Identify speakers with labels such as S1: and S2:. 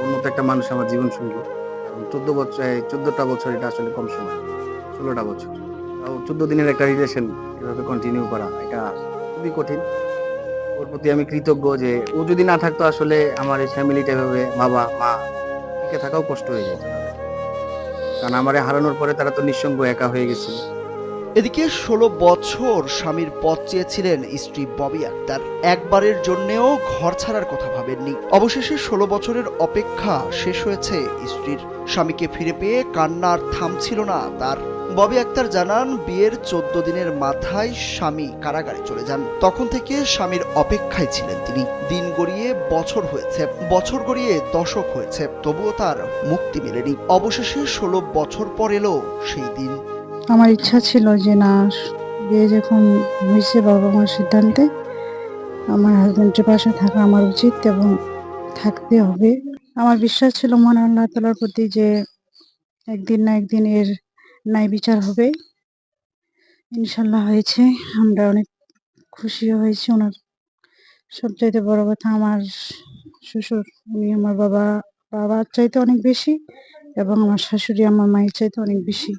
S1: ওর মতো একটা মানুষ আমার জীবন সঙ্গী। কারণ ১৪টা বছর এটা আসলে কম সময়। ১৬টা বছর। তাও ১৪ দিনের একটা রিলেশন এভাবে কন্টিনিউ করা এটা খুবই কঠিন। ওর প্রতি আমি কৃতজ্ঞ যে ও যদি না থাকতো আসলে আমার এই ফ্যামিলিটা এভাবে বাবা-মা টিকে থাকাও কষ্ট হয়ে যাইত তাদের। কারণ আমারে হারানোর পরে তারা তো নিঃসঙ্গ একা হয়ে গেছিল।
S2: এদিকে ১৬ বছর স্বামীর পথ চেয়েছিলেন স্ত্রী ববি আক্তার। একবারের জন্যেও ঘর ছাড়ার কথা ভাবেননি। অবশেষে ১৬ বছরের অপেক্ষা শেষ হয়েছে স্ত্রীর। স্বামীকে ফিরে পেয়ে কান্না আর থামছিল না তার। ববি আক্তার জানান, বিয়ের ১৪ দিনের মাথায় স্বামী কারাগারে চলে যান। তখন থেকে স্বামীর অপেক্ষায় ছিলেন তিনি। দিন গড়িয়ে বছর হয়েছে, বছর গড়িয়ে দশক হয়েছে, তবুও তার মুক্তি মেলেনি। অবশেষে ১৬ বছর পর এলো সেই দিন।
S3: আমার ইচ্ছা ছিল যে না, বিয়ে যখন হয়েছে বাবা মার সিদ্ধান্তে আমার হাজবেন্ডের পাশে থাকা আমার উচিত এবং থাকতে হবে। আমার বিশ্বাস ছিল মহান আল্লাহ তাআলার প্রতি যে একদিন না একদিন এর ন্যায় বিচার হবে। ইনশাল্লাহ হয়েছে। আমরা অনেক খুশিও হয়েছি। ওনার সবচাইতে বড় কথা আমার শ্বশুর, উনি আমার বাবার চাইতে অনেক বেশি এবং আমার শাশুড়ি আমার মায়ের চাইতে অনেক বেশি।